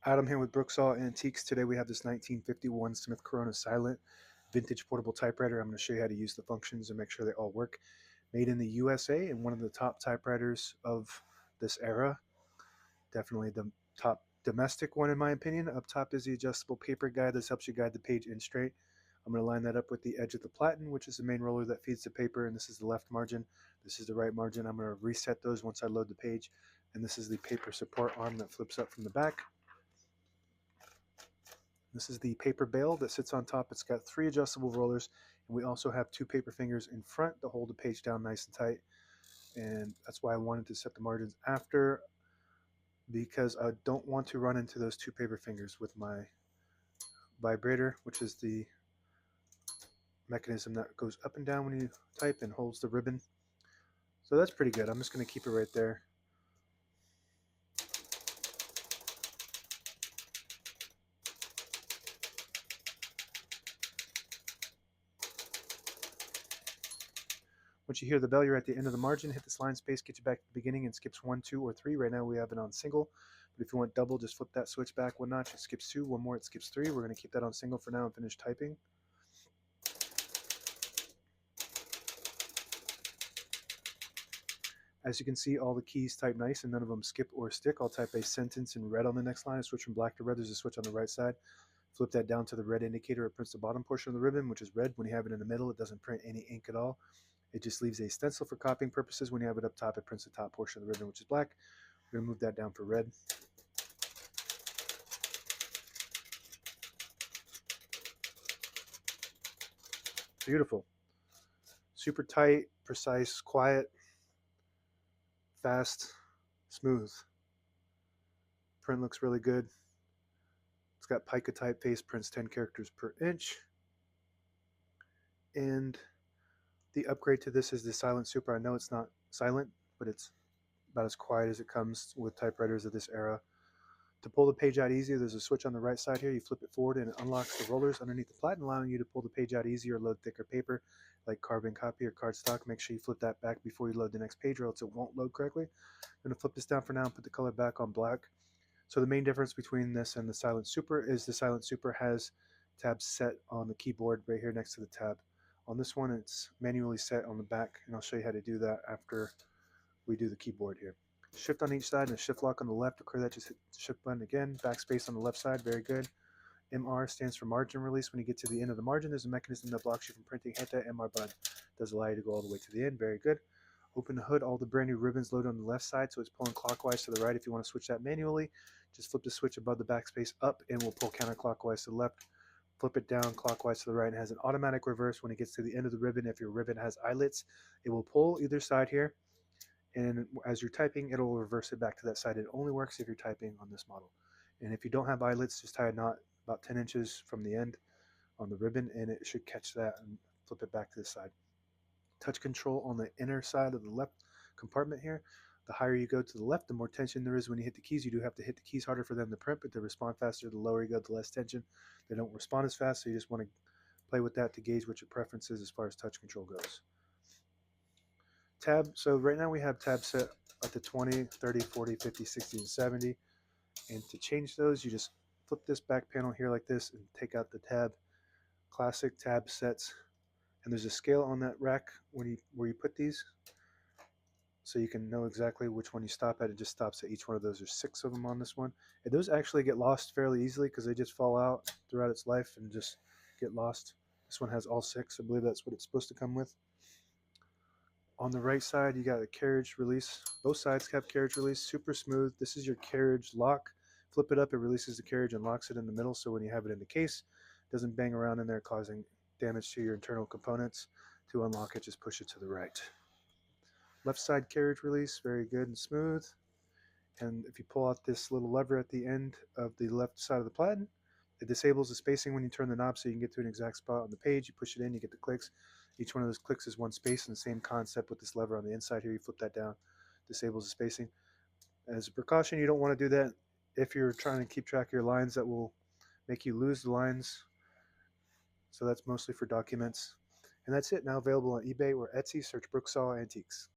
Adam here with Brooksaw Antiques. Today we have this 1951 Smith Corona Silent vintage portable typewriter. I'm going to show you how to use the functions and make sure they all work. Made in the USA and one of the top typewriters of this era. Definitely the top domestic one in my opinion. Up top is the adjustable paper guide. This helps you guide the page in straight. I'm going to line that up with the edge of the platen, which is the main roller that feeds the paper, and this is the left margin. This is the right margin. I'm going to reset those once I load the page, and this is the paper support arm that flips up from the back. This is the paper bail that sits on top. It's got 3 adjustable rollers, and we also have 2 paper fingers in front to hold the page down nice and tight. And that's why I wanted to set the margins after, because I don't want to run into those 2 paper fingers with my vibrator, which is the mechanism that goes up and down when you type and holds the ribbon. So that's pretty good. I'm just going to keep it right there. Once you hear the bell, you're at the end of the margin. Hit this line space, get you back to the beginning, and skips 1, 2, or 3. Right now we have it on single, but if you want double, just flip that switch back 1 notch. It skips 2. 1 more, it skips 3. We're going to keep that on single for now and finish typing. As you can see, all the keys type nice and none of them skip or stick. I'll type a sentence in red on the next line. I switch from black to red. There's a switch on the right side. Flip that down to the red indicator. It prints the bottom portion of the ribbon, which is red. When you have it in the middle, it doesn't print any ink at all. It just leaves a stencil for copying purposes. When you have it up top, it prints the top portion of the ribbon, which is black. We're going to move that down for red. Beautiful. Super tight, precise, quiet, fast, smooth. Print looks really good. It's got pica typeface, prints 10 characters per inch. And the upgrade to this is the Silent Super. I know it's not silent, but it's about as quiet as it comes with typewriters of this era. To pull the page out easier, there's a switch on the right side here. You flip it forward and it unlocks the rollers underneath the platen, allowing you to pull the page out easier or load thicker paper like carbon copy or cardstock. Make sure you flip that back before you load the next page or else it won't load correctly. I'm going to flip this down for now and put the color back on black. So the main difference between this and the Silent Super is the Silent Super has tabs set on the keyboard right here next to the tab. On this one, it's manually set on the back, and I'll show you how to do that after we do the keyboard here. Shift on each side and a shift lock on the left. To clear that, just hit the shift button again. Backspace on the left side, very good. MR stands for margin release. When you get to the end of the margin, there's a mechanism that blocks you from printing. Hit that MR button. It does allow you to go all the way to the end, very good. Open the hood, all the brand new ribbons load on the left side, so it's pulling clockwise to the right. If you want to switch that manually, just flip the switch above the backspace up and we'll pull counterclockwise to the left. Flip it down clockwise to the right, and it has an automatic reverse. When it gets to the end of the ribbon, if your ribbon has eyelets, it will pull either side here, and as you're typing, it'll reverse it back to that side. It only works if you're typing on this model. And if you don't have eyelets, just tie a knot about 10 inches from the end on the ribbon, and it should catch that and flip it back to the side. Touch control on the inner side of the left compartment here. The higher you go to the left, the more tension there is when you hit the keys. You do have to hit the keys harder for them to print, but they respond faster. The lower you go, the less tension. They don't respond as fast, so you just want to play with that to gauge what your preference is as far as touch control goes. Tab, so right now we have tabs set up to 20, 30, 40, 50, 60, and 70. And to change those, you just flip this back panel here like this and take out the tab. Classic tab sets. And there's a scale on that rack where you put these, so you can know exactly which one you stop at. It just stops at each one of those. There's 6 of them on this one. And those actually get lost fairly easily because they just fall out throughout its life and just get lost. This one has all 6. I believe that's what it's supposed to come with. On the right side, you got a carriage release. Both sides have carriage release, super smooth. This is your carriage lock. Flip it up, it releases the carriage and locks it in the middle, so when you have it in the case, it doesn't bang around in there causing damage to your internal components. To unlock it, just push it to the right. Left side carriage release, very good and smooth. And if you pull out this little lever at the end of the left side of the platen, it disables the spacing when you turn the knob so you can get to an exact spot on the page. You push it in, you get the clicks. Each one of those clicks is 1 space, and the same concept with this lever on the inside here. You flip that down, disables the spacing. As a precaution, you don't want to do that if you're trying to keep track of your lines. That will make you lose the lines. So that's mostly for documents. And that's it. Now available on eBay or Etsy. Search Brooksaw Antiques.